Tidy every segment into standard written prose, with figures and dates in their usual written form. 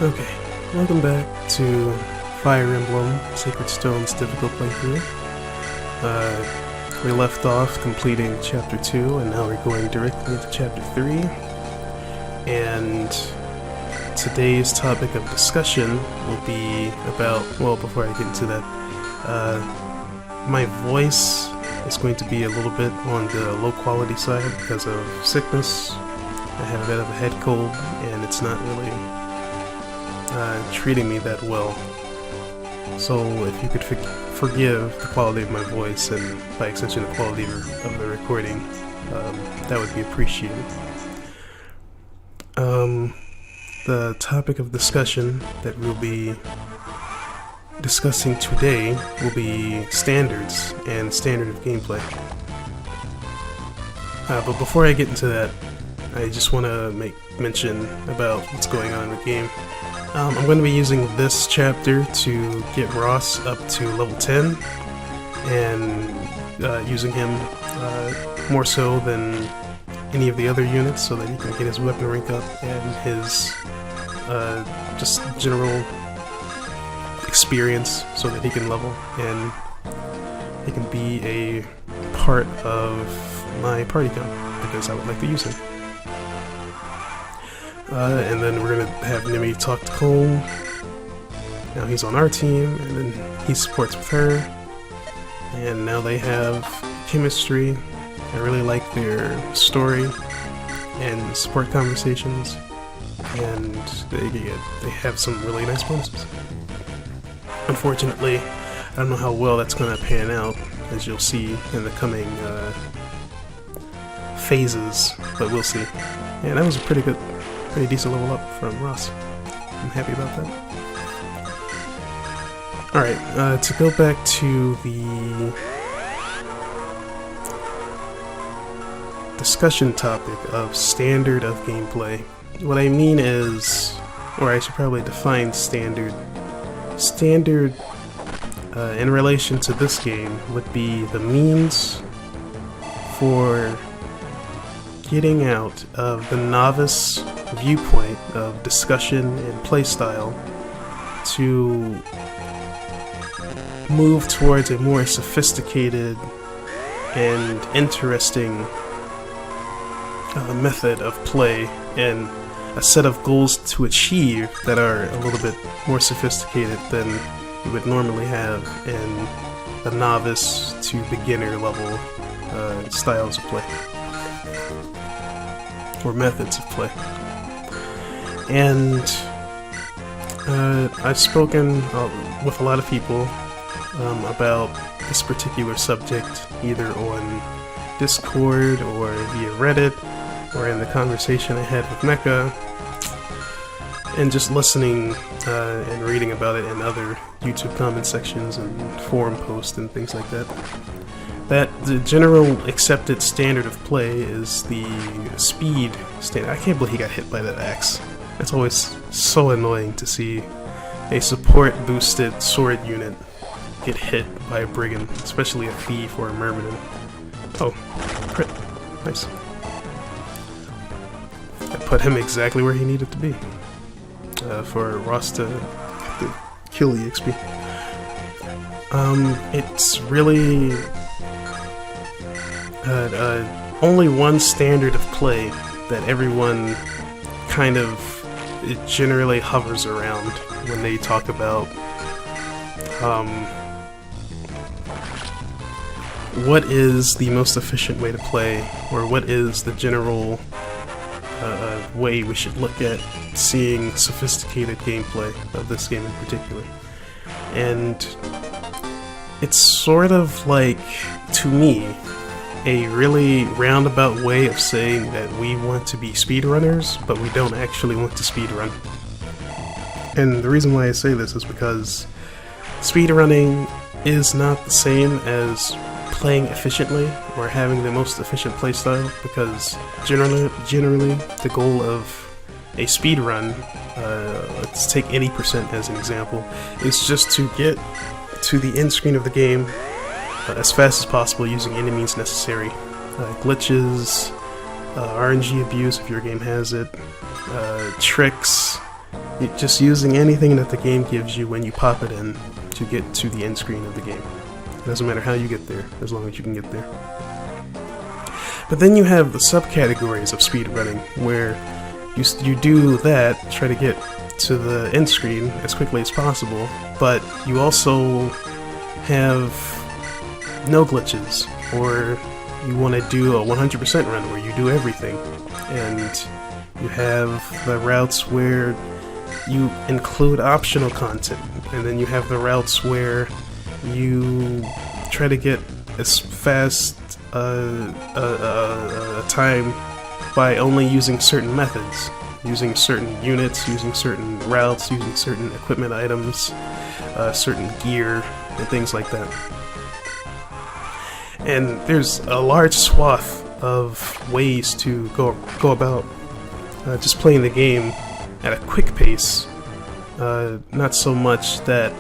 Okay, welcome back to Fire Emblem Sacred Stones Difficult playthrough. We left off completing Chapter 2, and now we're going directly into Chapter 3. And today's topic of discussion will be about, well, before I get into that, my voice is going to be a little bit on the low quality side because of sickness. I have a bit of a head cold, and it's not really treating me that well. So if you could forgive the quality of my voice and by extension the quality of the recording, that would be appreciated. The topic of discussion that we'll be discussing today will be standards and standard of gameplay. But before I get into that, I just want to make mention about what's going on in the game. I'm going to be using this chapter to get Ross up to level 10, and using him more so than any of the other units so that he can get his weapon rank up and his just general experience so that he can level and he can be a part of my party count because I would like to use him. And then we're gonna have Nimi talk to Cole. Now he's on our team, and then he supports with her. And now they have chemistry. I really like their story and support conversations, and they have some really nice bonuses. Unfortunately, I don't know how well that's gonna pan out, as you'll see in the coming phases, but we'll see. And that was a pretty decent level up from Ross. I'm happy about that. Alright, to go back to the discussion topic of standard of gameplay, what I mean is, or I should probably define standard. Standard, in relation to this game, would be the means for getting out of the novice viewpoint of discussion and playstyle to move towards a more sophisticated and interesting method of play and a set of goals to achieve that are a little bit more sophisticated than you would normally have in the novice to beginner level styles of play or methods of play. And I've spoken with a lot of people about this particular subject, either on Discord or via Reddit or in the conversation I had with Mecha, and just listening and reading about it in other YouTube comment sections and forum posts and things like that. That the general accepted standard of play is the speed standard. I can't believe he got hit by that axe. It's always so annoying to see a support boosted sword unit get hit by a brigand, especially a thief or a myrmidon. Oh, crit. Nice. That put him exactly where he needed to be for Ross to kill EXP. It's really only one standard of play that everyone kind of generally hovers around when they talk about what is the most efficient way to play, or what is the general way we should look at seeing sophisticated gameplay of this game in particular. And it's sort of like, to me, a really roundabout way of saying that we want to be speedrunners, but we don't actually want to speedrun. And the reason why I say this is because speedrunning is not the same as playing efficiently or having the most efficient playstyle, because generally the goal of a speedrun, let's take 80% as an example, is just to get to the end screen of the game as fast as possible using any means necessary. Glitches, RNG abuse if your game has it, tricks, just using anything that the game gives you when you pop it in to get to the end screen of the game. It doesn't matter how you get there, as long as you can get there. But then you have the subcategories of speedrunning, where you do that, try to get to the end screen as quickly as possible, but you also have no glitches, or you want to do a 100% run where you do everything, and you have the routes where you include optional content, and then you have the routes where you try to get as fast a time by only using certain methods, using certain units, using certain routes, using certain equipment items, certain gear, and things like that. And there's a large swath of ways to go about just playing the game at a quick pace. Not so much that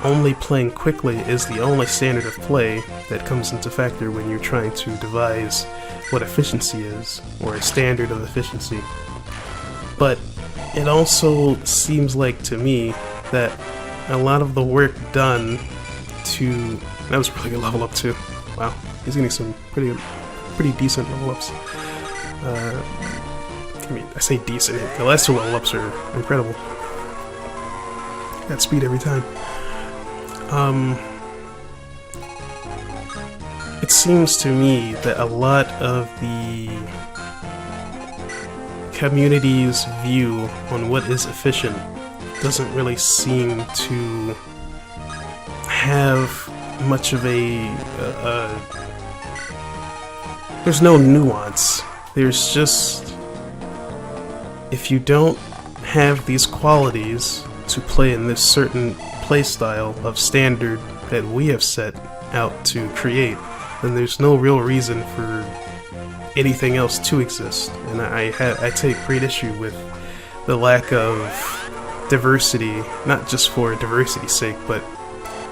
only playing quickly is the only standard of play that comes into factor when you're trying to devise what efficiency is, or a standard of efficiency. But it also seems like to me that a lot of the work done to... That was a really good level up too. Wow, he's getting some pretty decent level ups. I mean, I say decent, the last two level ups are incredible. Got speed every time. It seems to me that a lot of the community's view on what is efficient doesn't really seem to have much of a... there's no nuance. There's just... If you don't have these qualities to play in this certain playstyle of standard that we have set out to create, then there's no real reason for anything else to exist. And I take great issue with the lack of diversity, not just for diversity's sake, but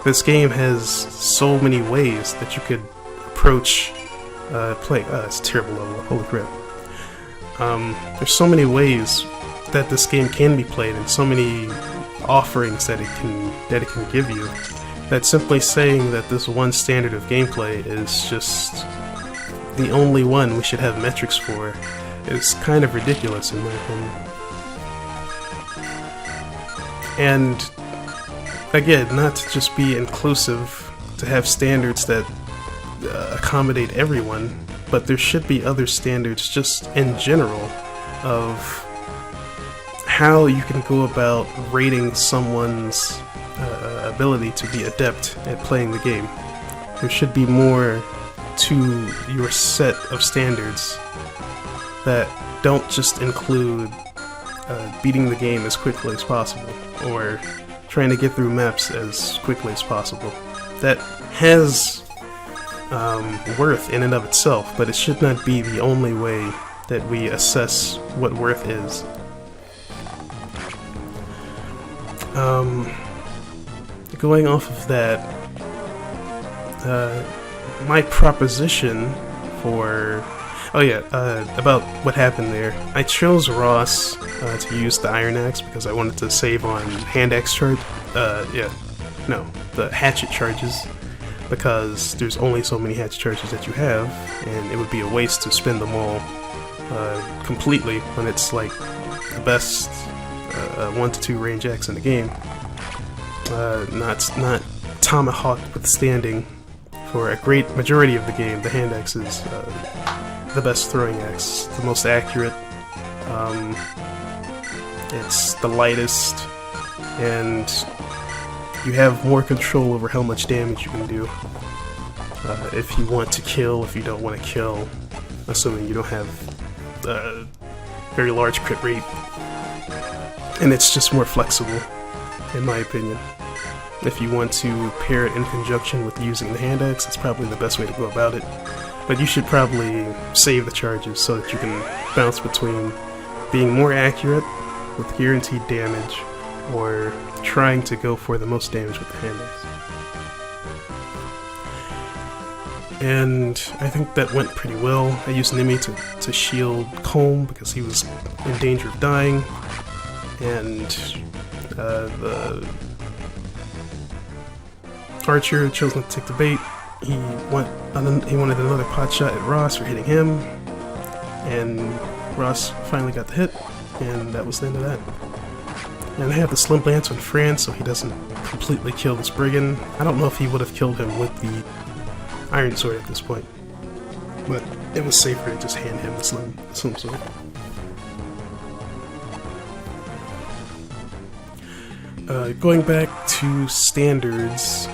this game has so many ways that you could approach playing. It's a terrible level, holy crap. There's so many ways that this game can be played, and so many offerings that it can give you, that simply saying that this one standard of gameplay is just the only one we should have metrics for is kind of ridiculous in my opinion. And again, not to just be inclusive, to have standards that accommodate everyone, but there should be other standards just in general of how you can go about rating someone's ability to be adept at playing the game. There should be more to your set of standards that don't just include beating the game as quickly as possible, or trying to get through maps as quickly as possible. That has worth in and of itself, but it should not be the only way that we assess what worth is. Going off of that, my proposition for... Oh yeah, about what happened there. I chose Ross to use the Iron Axe because I wanted to save on hand axe charge. The hatchet charges, because there's only so many hatchet charges that you have, and it would be a waste to spend them all completely when it's like the best 1 to 2 range axe in the game. Not tomahawk withstanding. For a great majority of the game, the hand axe is the best throwing axe, the most accurate. It's the lightest, and you have more control over how much damage you can do. If you want to kill, if you don't want to kill, assuming you don't have a very large crit rate. And it's just more flexible, in my opinion. If you want to pair it in conjunction with using the hand axe, it's probably the best way to go about it. But you should probably save the charges so that you can bounce between being more accurate with guaranteed damage, or trying to go for the most damage with the hand axe. And I think that went pretty well. I used Nimi to shield Colm because he was in danger of dying, and The archer chose not to take the bait. He wanted another pot shot at Ross for hitting him, and Ross finally got the hit, and that was the end of that. And I have the Slim Lance on Fran, so he doesn't completely kill this brigand. I don't know if he would have killed him with the Iron Sword at this point, but it was safer to just hand him the Slim Sword. Going back to standards,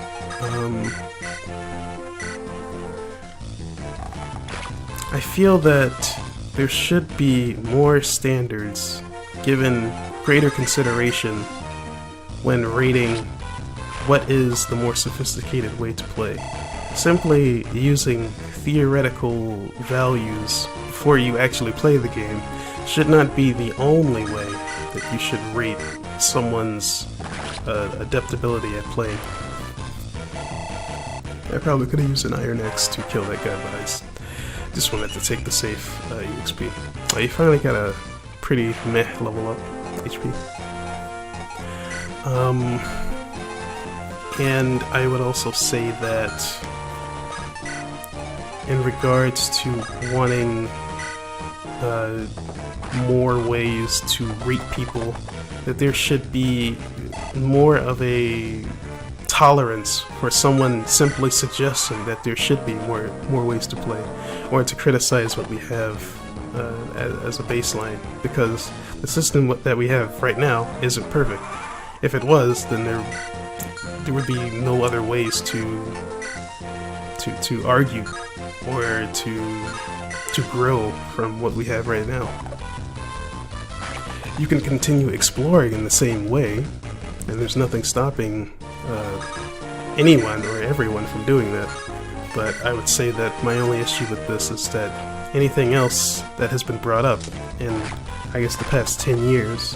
I feel that there should be more standards given greater consideration when rating what is the more sophisticated way to play. Simply using theoretical values before you actually play the game should not be the only way that you should rate someone's adaptability at playing. I probably could have used an Iron Axe to kill that guy, but I just wanted to take the safe EXP. You finally got a pretty meh level up HP. And I would also say that in regards to wanting more ways to rate people, that there should be more of a tolerance for someone simply suggesting that there should be more ways to play, or to criticize what we have as a baseline, because the system that we have right now isn't perfect. If it was, then there would be no other ways to argue or to grow from what we have right now. You can continue exploring in the same way, and there's nothing stopping anyone or everyone from doing that. But I would say that my only issue with this is that anything else that has been brought up in, I guess, the past 10 years,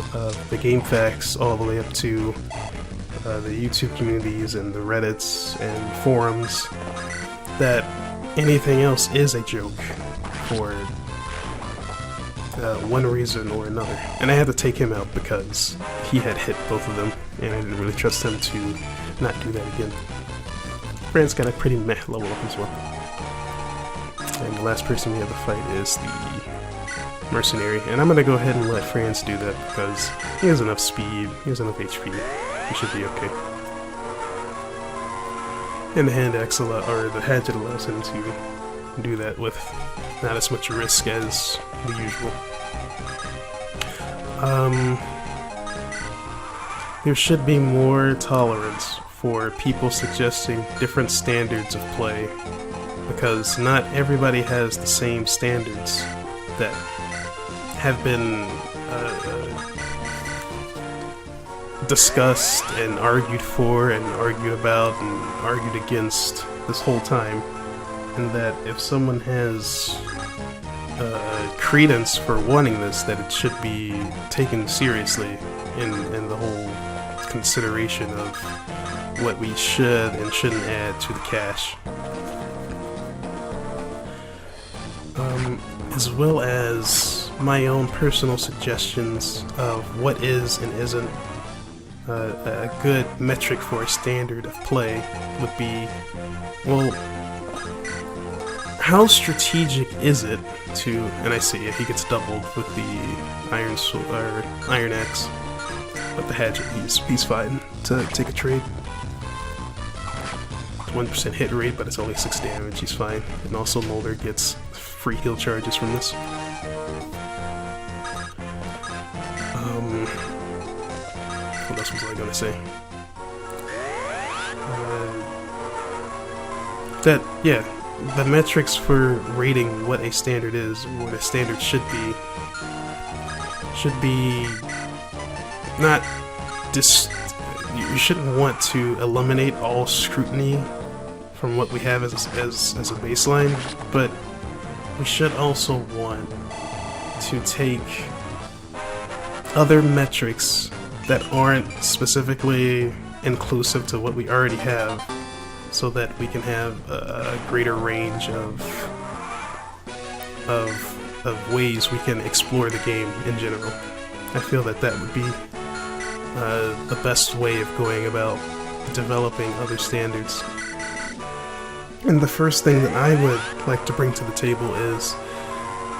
the game facts all the way up to the YouTube communities and the Reddits and forums, that anything else is a joke for one reason or another. And I had to take him out because he had hit both of them, and I didn't really trust him to not do that again. Fran's got a pretty meh level up as well. And the last person we have to fight is the mercenary, and I'm gonna go ahead and let Franz do that because he has enough speed, he has enough HP, he should be okay. And the hand axe or the hatchet allows him to do that with not as much risk as the usual. There should be more tolerance for people suggesting different standards of play, because not everybody has the same standards that have been discussed and argued for and argued about and argued against this whole time, and that if someone has credence for wanting this, that it should be taken seriously in the whole consideration of what we should and shouldn't add to the cache. As well as my own personal suggestions of what is and isn't a good metric for a standard of play would be, well, how strategic is it to, and I see he gets doubled with the Iron Axe, but the hatchet, he's fine to take a trade. 1% hit rate, but it's only 6 damage, he's fine. And also Molder gets free heal charges from this. What else was I gonna say? The metrics for rating what a standard is, or what a standard should be not you shouldn't want to eliminate all scrutiny from what we have as a baseline, but we should also want to take other metrics that aren't specifically inclusive to what we already have, so that we can have a greater range of ways we can explore the game in general. I feel that would be the best way of going about developing other standards. And the first thing that I would like to bring to the table is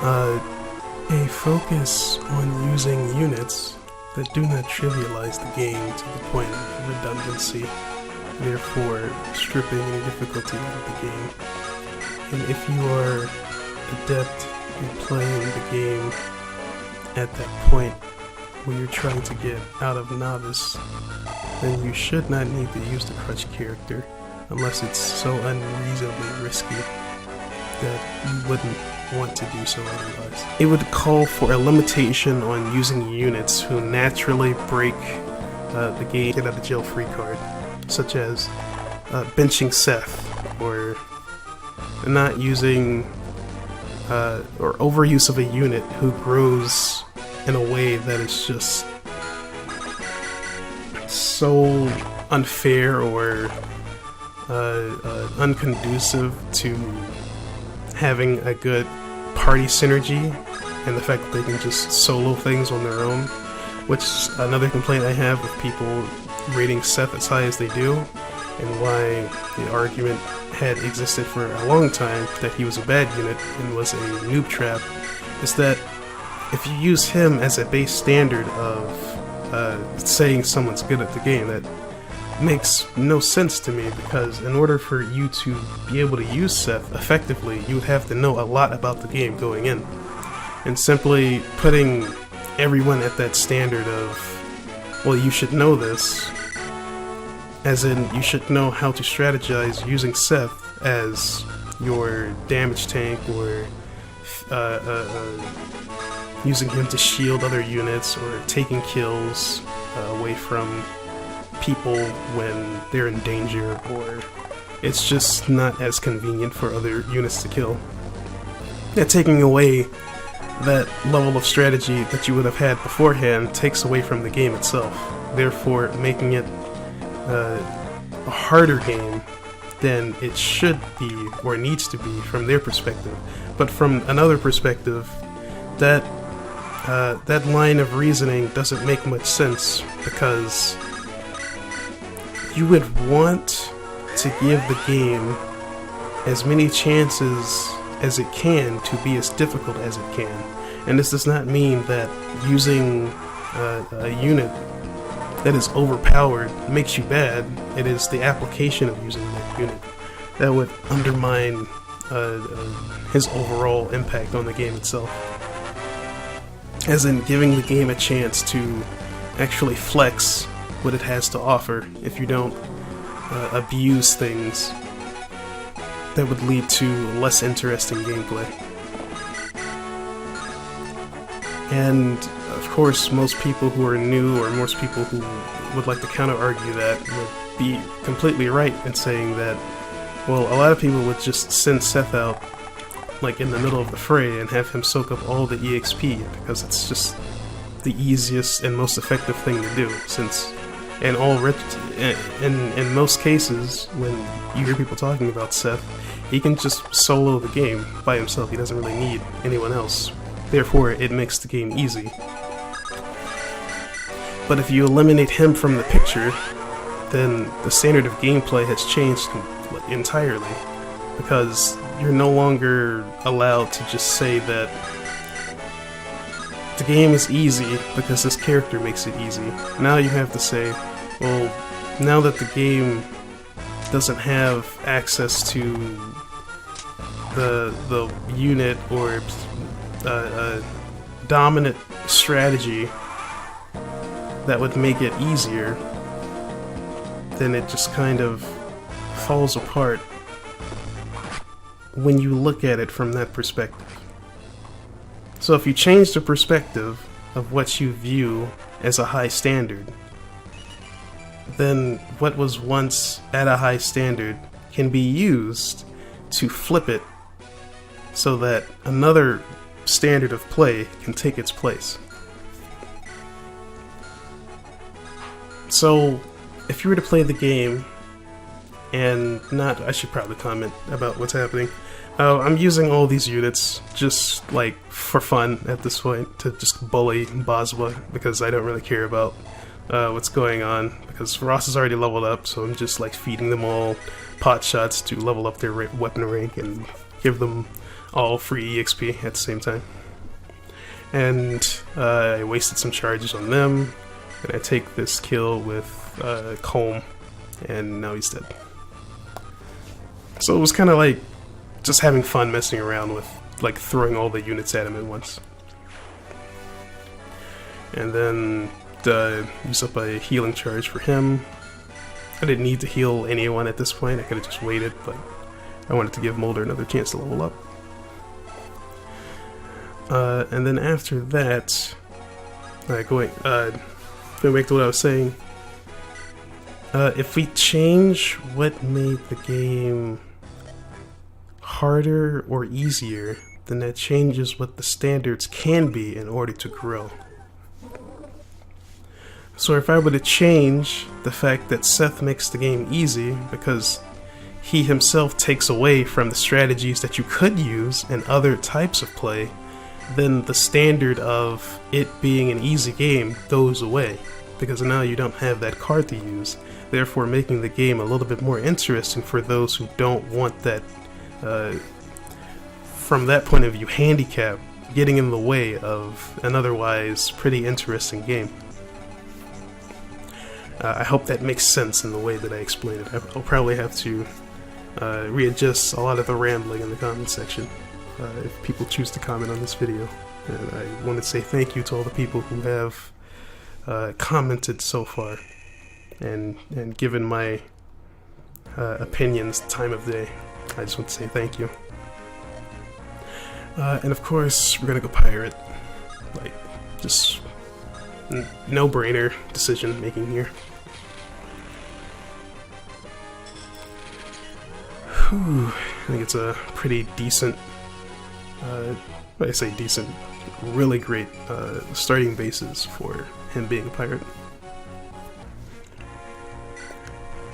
a focus on using units that do not trivialize the game to the point of redundancy, therefore stripping any difficulty out of the game. And if you are adept in playing the game at that point where you're trying to get out of novice, then you should not need to use the crutch character unless it's so unreasonably risky that you wouldn't want to do so otherwise. It would call for a limitation on using units who naturally break the game get out of jail free card, such as benching Seth, or not using or overuse of a unit who grows in a way that is just so unfair or unconducive to having a good party synergy, and the fact that they can just solo things on their own, which is another complaint I have with people rating Seth as high as they do, and why the argument had existed for a long time that he was a bad unit and was a noob trap, is that if you use him as a base standard of saying someone's good at the game, that makes no sense to me, because in order for you to be able to use Seth effectively, you would have to know a lot about the game going in. And simply putting everyone at that standard of, well, you should know this, as in you should know how to strategize using Seth as your damage tank, or using him to shield other units, or taking kills away from people when they're in danger, or it's just not as convenient for other units to kill. And taking away that level of strategy that you would have had beforehand takes away from the game itself, therefore making it a harder game than it should be or needs to be from their perspective. But from another perspective, that line of reasoning doesn't make much sense, because you would want to give the game as many chances as it can to be as difficult as it can. And this does not mean that using a unit that is overpowered makes you bad. It is the application of using that unit that would undermine his overall impact on the game itself. As in giving the game a chance to actually flex what it has to offer if you don't abuse things that would lead to less interesting gameplay. And of course, most people who are new, or most people who would like to counter-argue that, would be completely right in saying that, well, a lot of people would just send Seth out like in the middle of the fray and have him soak up all the EXP, because it's just the easiest and most effective thing to do, since in most cases, when you hear people talking about Seth, he can just solo the game by himself. He doesn't really need anyone else. Therefore, it makes the game easy. But if you eliminate him from the picture, then the standard of gameplay has changed entirely, because you're no longer allowed to just say that the game is easy because this character makes it easy. Now you have to say, well, now that the game doesn't have access to the unit or dominant strategy that would make it easier, then it just kind of falls apart when you look at it from that perspective. So if you change the perspective of what you view as a high standard, then what was once at a high standard can be used to flip it so that another standard of play can take its place. So if you were to play the game and not, I should probably comment about what's happening. I'm using all these units just like for fun at this point, to just bully Boswa, because I don't really care about what's going on, because Ross is already leveled up, so I'm just like feeding them all pot shots to level up their weapon rank and give them all free EXP at the same time. And I wasted some charges on them, and I take this kill with Colm, and now he's dead. So it was kind of like just having fun messing around with like throwing all the units at him at once. And then use up a healing charge for him. I didn't need to heal anyone at this point, I could have just waited, but I wanted to give Mulder another chance to level up. And then after that, going back to what I was saying, if we change what made the game harder or easier, then that changes what the standards can be in order to grow. So if I were to change the fact that Seth makes the game easy because he himself takes away from the strategies that you could use in other types of play, then the standard of it being an easy game goes away, because now you don't have that card to use, therefore making the game a little bit more interesting for those who don't want that, from that point of view, handicap getting in the way of an otherwise pretty interesting game. I hope that makes sense in the way that I explain it. I'll probably have to readjust a lot of the rambling in the comment section if people choose to comment on this video. And I want to say thank you to all the people who have commented so far and given my opinions time of day. I just want to say thank you. And of course, we're gonna go pirate. Like, just no-brainer decision making here. Whew, I think it's a pretty decent, when I say decent, really great starting basis for him being a pirate.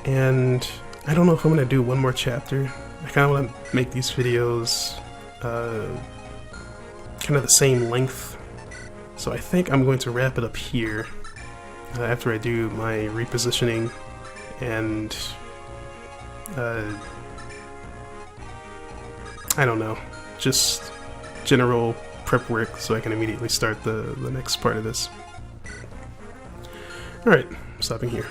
And I don't know if I'm going to do one more chapter. I kind of want to make these videos kind of the same length. So I think I'm going to wrap it up here after I do my repositioning and I don't know, just general prep work so I can immediately start the next part of this. Alright, stopping here.